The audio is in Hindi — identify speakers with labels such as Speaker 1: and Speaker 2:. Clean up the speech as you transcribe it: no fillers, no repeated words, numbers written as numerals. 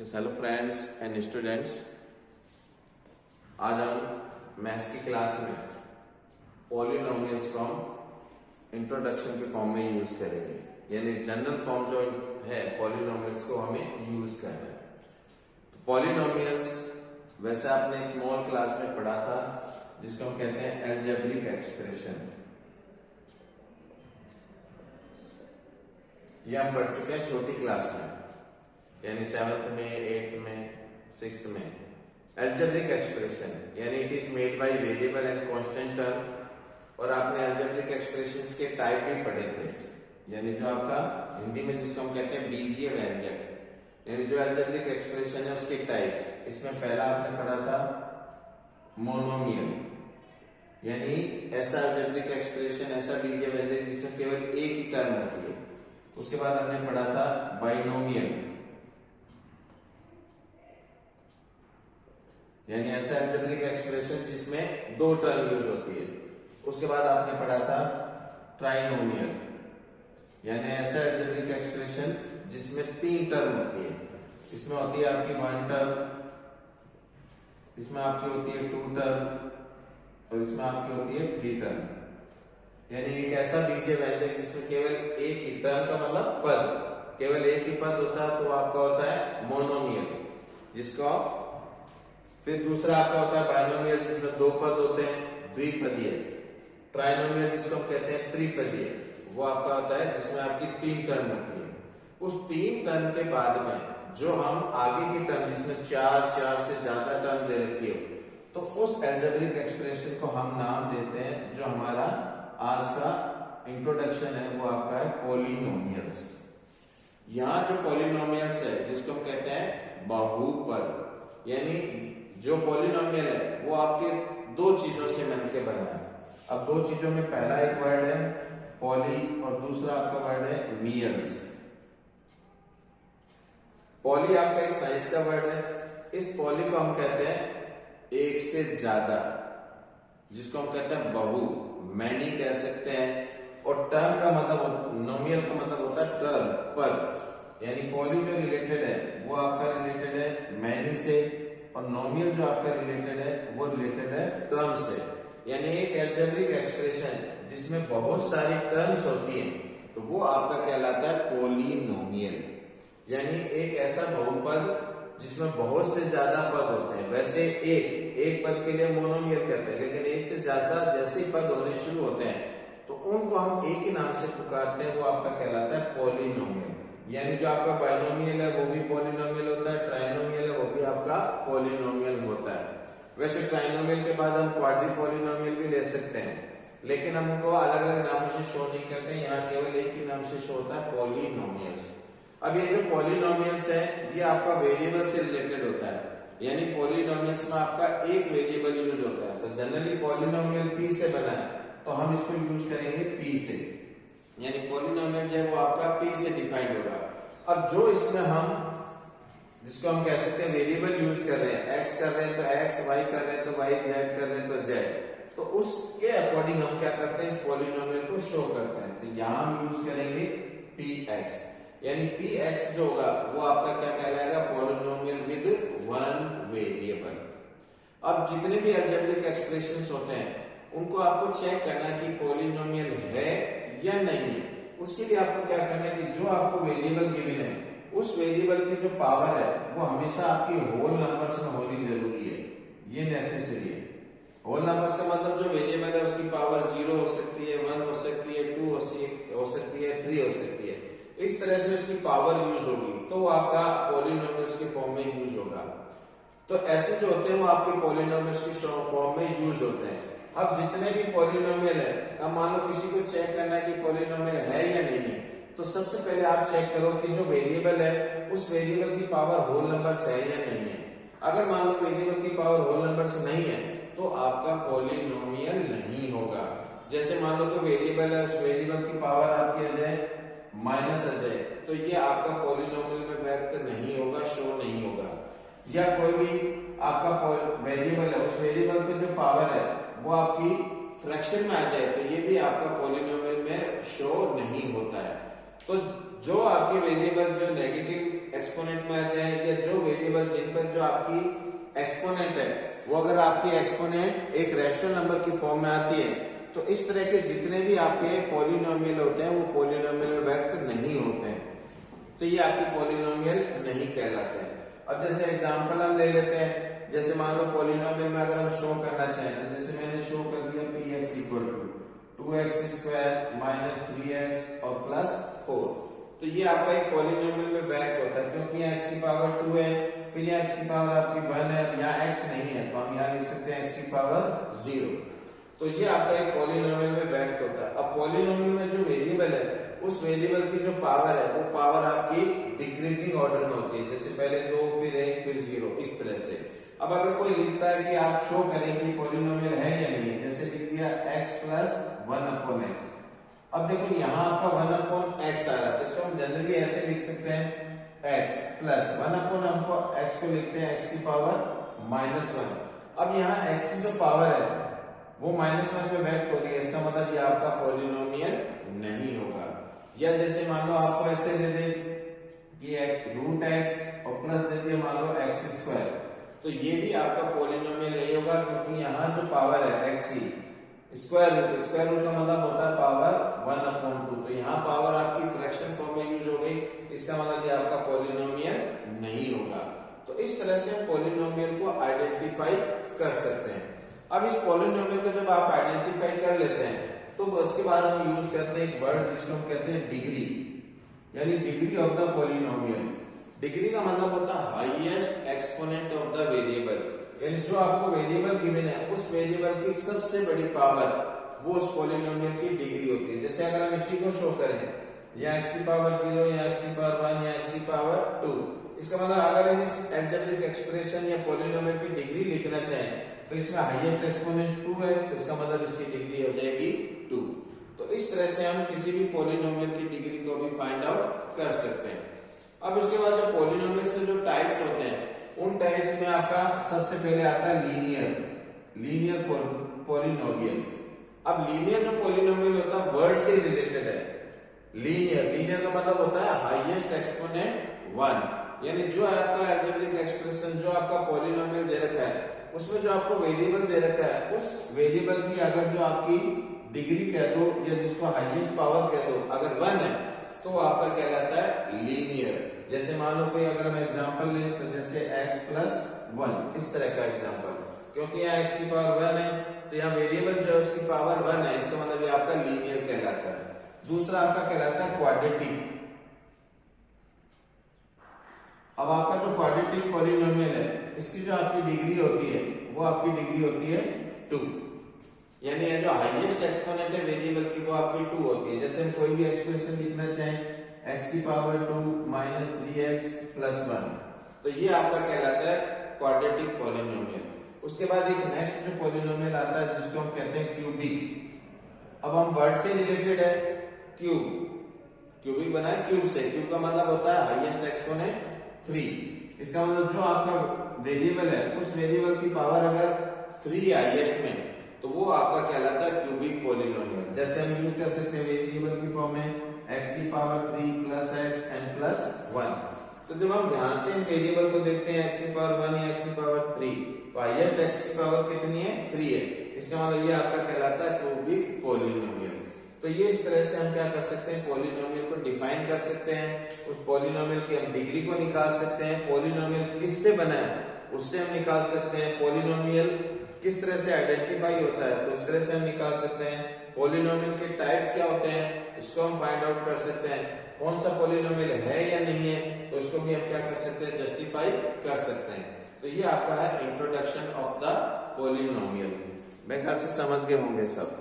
Speaker 1: हेलो फ्रेंड्स एंड स्टूडेंट्स, आज हम मैथ्स की क्लास में पॉलिनोमियल्स को हम इंट्रोडक्शन के फॉर्म में यूज करेंगे। यानी जनरल फॉर्म जो है पॉलिनोमियल्स को हमें यूज करना है। तो पॉलिनोमियल्स वैसे आपने स्मॉल क्लास में पढ़ा था, जिसको हम कहते हैं अलजेब्रिक एक्सप्रेशन। ये हम पढ़ चुके हैं छोटी क्लास में, यानी 7th में, 8th में, 6th में। अलजेब्रिक एक्सप्रेशन यानी it is made by variable and constant term. और आपने अलजेब्रिक एक्सप्रेशंस के टाइप भी पढ़े थे, यानी जो आपका हिंदी में जिसको हम कहते हैं बीजीय व्यंजक, यानी जो अलजेब्रिक एक्सप्रेशन है उसके टाइप। इसमें पहला आपने पढ़ा था मोनोमियल, यानी ऐसा अलजेब्रिक एक्सप्रेशन, ऐसा बीजीय व्यंजक जिसमें केवल एक ही टर्म होती है। उसके बाद हमने पढ़ा था बाइनोमियल, यानी ऐसा अलजेब्रिक एक्सप्रेशन जिसमें दो टर्म यूज होती है। उसके बाद आपने पढ़ा था ट्राइनोमियल, यानी ऐसा अलजेब्रिक एक्सप्रेशन जिसमें तीन टर्म होती है। इसमें होती है आपकी वन टर्म, इसमें आपकी होती है टू टर्म, और इसमें आपकी होती है थ्री टर्म। यानी एक ऐसा बीजीय व्यंजक जिसमें केवल एक ही टर्म का मतलब पद, केवल एक ही पद होता है, तो आपका होता है मोनोमियल। जिसको फिर दूसरा आपका होता है बाइनोमियल, जिसमें दो पद होते हैं, द्विपदीय। ट्राइनोमियल जिसको हम कहते हैं त्रिपदीय, वो आपका होता है जिसमें आपकी तीन टर्म होती है। उस तीन टर्म के बाद में जो हम आगे की टर्म जिसमें चार से ज्यादा टर्म दे रखी है, तो उस अलजेब्रिक एक्सप्रेशन को हम नाम देते हैं, जो हमारा आज का इंट्रोडक्शन है वो आपका है पॉलिनोमियल्स। यहां जो पॉलिनोमियल्स है जिसको हम कहते हैं बहुपद, यानी जो पॉलिनोमियल है वो आपके दो चीजों से मिलकर बना है। अब दो चीजों में पहला एक वर्ड है पॉली और दूसरा आपका वर्ड है मियल्स। पॉली आपका एक साइंस का वर्ड है। इस पॉली को हम कहते हैं एक से ज्यादा, जिसको हम कहते हैं बहु, मैनी कह सकते हैं। और टर्म का मतलब, नोमियल का मतलब होता है टर्म, पद। यानी पॉली जो रिलेटेड है वो आपका रिलेटेड है मैनी से, और नोमियल जो आपका रिलेटेड है वो रिलेटेड है टर्म से। यानी एक अलजेब्रिक एक्सप्रेशन जिसमें बहुत सारी टर्म्स होती हैं, तो वो आपका कहलाता है पॉलिनोमियल। यानी एक ऐसा बहुपद जिसमें बहुत से ज्यादा पद होते हैं। वैसे एक पद के लिए मोनोमियल कहते हैं, लेकिन एक से ज्यादा जैसे ही पद होने शुरू होते हैं तो उनको हम एक ही नाम से पुकारते हैं, वो आपका कहलाता है पॉलिनोमियल। यानी जो आपका बाइनोमियल है वो भी पॉलिनोमियल होता है, ट्राइनोमियल है वो भी आपका पॉलिनोमियल होता है। वैसे ट्राइनोमियल के बाद हम क्वाड्रिपॉलिनोमियल भी ले सकते हैं, लेकिन हम उनको अलग अलग नामों से शो नहीं करते, यहाँ केवल एक ही नाम से शो होता है पॉलिनोमियल्स। अब ये जो पॉलिनोमियल्स है ये आपका वेरिएबल से रिलेटेड होता है, यानी पॉलिनोमियल्स में आपका एक वेरिएबल यूज होता है। तो जनरली पॉलिनोमियल पी से बना है, तो हम इसको यूज करेंगे पी से, यानी पॉलिनोमियल जो है वो आपका पी से डिफाइंड होगा। अब जो इसमें हम, जिसको हम कह सकते हैं वेरिएबल यूज कर रहे हैं, एक्स कर रहे हैं तो एक्स, वाई कर रहे हैं तो वाई, जेड कर रहे हैं तो जेड, तो उसके अकॉर्डिंग हम क्या करते हैं, इस पॉलिनोमियल को शो करते हैं। तो यहां हम यूज करेंगे पी एक्स, यानी पी एक्स जो होगा वो आपका क्या कहलाएगा, पॉलिनोमियल विद वन वेरिएबल। अब जितने भी अलजेब्रिक एक्सप्रेशंस होते हैं उनको आपको चेक करना है कि पॉलिनोमियल है या नहीं है। उसके लिए आपको क्या करना है कि जो आपको वेरिएबल गिवन है उस वेरिएबल की जो पावर है वो हमेशा आपकी होल नंबर्स में होनी जरूरी है, ये नेसेसरी है। होल नंबर्स का मतलब जो वेरिएबल है उसकी पावर 0 हो सकती है, 1 हो सकती है, 2 हो सकती है, 3 हो सकती है। इस तरह से उसकी पावर यूज होगी तो वो आपका पॉलिनोमियल्स के फॉर्म में यूज होगा। तो ऐसे जो होते हैं वो आपके पॉलिनोमियल्स के फॉर्म में यूज होते हैं। अब जितने भी पॉलिनोमियल है, अब मान लो किसी को चेक करना है कि पॉलिनोमियल है या नहीं है, तो सबसे पहले आप चेक करो कि जो वेरिएबल है उस वेरिएबल की पावर होल नंबर्स है या नहीं है। अगर मान लो वेरिएबल की पावर होल नंबर्स नहीं है तो आपका पॉलिनोमियल नहीं होगा। जैसे मान लो कोई वेरिएबल है, उस वेरिएबल की पावर आपकी आ जाए माइनस आ जाए, तो ये आपका पॉलिनोमियल में व्यक्त नहीं होगा, शो नहीं होगा। या कोई भी आपका वेरिएबल है, उस वेरिएबल की जो पावर है वो आपकी फ्रैक्शन में आ जाए, तो ये भी आपका पॉलिनोमियल में शो नहीं होता है। तो जो आपके वेरिएबल जो नेगेटिव एक्सपोनेंट में आते हैं या जो वेरिएबल जिन पर जो आपकी एक्सपोनेंट है वो अगर आपकी एक्सपोनेंट एक रैशनल नंबर की फॉर्म में आती है तो इस तरह के जितने भी आपके पॉलिनोमियल होते हैं वो पॉलिनोमियल में व्यक्त नहीं होते हैं, तो ये आपके पॉलिनोमियल नहीं कहलाते हैं। अब जैसे एग्जांपल हम ले लेते हैं, जैसे मान लो पॉलिनोमियल में अगर हम शो करना चाहें तो जैसे मैंने शो कर दिया px equal to 2x square minus 3x और प्लस 4, तो ये आपका एक पॉलिनोमियल में व्यक्त होता है क्योंकि यहाँ x की पावर 2 है, फिर यहाँ x की पावर आपकी 1 है, यहाँ x नहीं है तो हम यहाँ लिख सकते हैं x की पावर 0, तो ये आपका एक पॉलिनोमियल में व्यक्त होता है। अब पॉलिनोमियल में जो वेरिएबल है उस वेरिएबल की जो पावर है वो पावर आपकी डिक्रीजिंग ऑर्डर में होती है, जैसे पहले 2 फिर 1 फिर 0 इस तरह से। अब अगर कोई लिखता है कि आप शो करें कि पॉलिनोमियल है या नहीं, जैसे लिख दिया x प्लस 1/x, अब देखो यहाँ आपका 1/x आ रहा है तो इसको हम जनरली ऐसे लिख सकते हैं x प्लस 1/, हमको x को लिखते हैं x की पावर -1। अब यहाँ x की जो पावर है वो -1 में व्यक्त हो रही है, इसका मतलब ये आपका पॉलिनोमियल नहीं होगा। या जैसे मान लो आपको ऐसे दे दे कि √x और प्लस दे दिया मान लो x स्क्वायर, तो ये भी आपका पॉलिनोमियल नहीं होगा क्योंकि यहाँ जो पावर है x की स्क्वायर रूट का मतलब होता है पावर 1/2, तो यहाँ पावर आपकी फ्रैक्शन फॉर्म में यूज हो गई, इसका मतलब ये आपका पॉलिनोमियल नहीं होगा। तो इस तरह से हम पॉलिनोमियल को आइडेंटिफाई कर सकते हैं। अब इस पॉलिनोमियल को जब आप आइडेंटिफाई कर लेते हैं तो उसके बाद हम यूज करते हैं एक वर्ड जिसको हम कहते हैं डिग्री, यानी degree of the polynomial. Degree का मतलब होता है highest exponent of the variable, यानी जो आपको वेरिएबल गिवन है उस वेरिएबल की सबसे बड़ी पावर वो उस पॉलिनोमियल की डिग्री होती है। जैसे अगर हम इसी को शो करें या x की पावर 0 या x की पावर 1 या x की पावर 2, इसका मतलब अगर हम इस अलजेब्रिक एक्सप्रेशन या पॉलिनोमियल की डिग्री लिखना चाहें तो इसमें हाईएस्ट एक्सपोनेंट 2 है तो इसका मतलब इसकी डिग्री हो जाएगी 2। तो इस तरह से हम किसी भी पॉलिनोमियल की डिग्री को भी फाइंड आउट कर सकते हैं। अब इसके बाद जो पॉलिनोमियल्स के जो टाइप्स होते हैं उन टाइप्स में आपका सबसे पहले आता है लीनियर पॉलिनोमियल। अब लीनियर जो पॉलिनोमियल होता है वर्ड से रिलेटेड है। लीनियर का मतलब होता है हाईएस्ट एक्सपोनेंट 1, यानी जो आपका अलजेब्रिक एक्सप्रेशन जो आपका पॉलिनोमियल दे रखा है उसमें जो आपको वेरिएबल दे रखा है उस वेरिएबल की अगर जो आपकी डिग्री कह दो या जिसको हाईएस्ट पावर कह दो अगर 1 है तो आपका कहलाता है लीनियर। जैसे मान लो कोई अगर हम एग्जांपल ले तो जैसे x प्लस 1 इस तरह का एग्जांपल, क्योंकि यहाँ x की पावर 1 है तो यहाँ वेरिएबल जो है उसकी पावर 1 है, इसका मतलब ये आपका लीनियर कहलाता है। दूसरा आपका कहलाता है क्वाड्रेटिक। अब आपका जो क्वाड्रेटिक पॉलिनोमियल है इसकी जो आपकी डिग्री होती है वो आपकी डिग्री होती है 2, यानी जो हाईएस्ट एक्सपोनेंट है वेरिएबल की वो आपकी 2 होती है। जैसे हम कोई भी एक्सप्रेशन लिखना चाहें x की पावर 2 माइनस 3x प्लस 1, तो ये आपका कहलाता है क्वाड्रेटिक पॉलिनोमियल। उसके बाद एक नेक्स्ट जो पॉलिनोमियल आता है जिसको हम कहते हैं क्यूबिक। अब हम वर्ड से रिलेटेड है क्यूबिक बना है क्यूब से, क्यूब का मतलब होता है हाईएस्ट एक्सपोनेंट 3, इसका मतलब जो आपका वेरिएबल है उस वेरिएबल की पावर अगर 3 हाईएस्ट में तो वो आपका कहलाता है क्यूबिक पॉलिनोमियल। जैसे हम यूज कर सकते हैं वेरिएबल की फॉर्म में x की power 3 plus x and plus 1। तो जब हम ध्यान से इन वेरिएबल को देखते हैं x की पावर 1 या x की पावर 3 तो हाईएस्ट x की पावर कितनी है 3 है, इसका मतलब ये आपका कहलाता है क्यूबिक पॉलिनोमियल। तो ये इस तरह से हम क्या कर सकते हैं पॉलिनोमियल को डिफाइन कर सकते हैं, उस पॉलिनोमियल की हम डिग्री को निकाल सकते हैं, पॉलिनोमियल किससे बना है उससे हम निकाल सकते हैं, पॉलिनोमियल किस तरह से आइडेंटिफाई होता है तो इस तरह से हम निकाल सकते हैं, पॉलिनोमियल के टाइप्स क्या होते हैं इसको हम फाइंड आउट कर सकते हैं, कौन सा पॉलिनोमियल है या नहीं है तो इसको भी हम क्या कर सकते हैं जस्टिफाई कर सकते हैं। तो ये आपका है इंट्रोडक्शन ऑफ द पॉलिनोमियल। मैं ख्याल से समझ गए होंगे सब।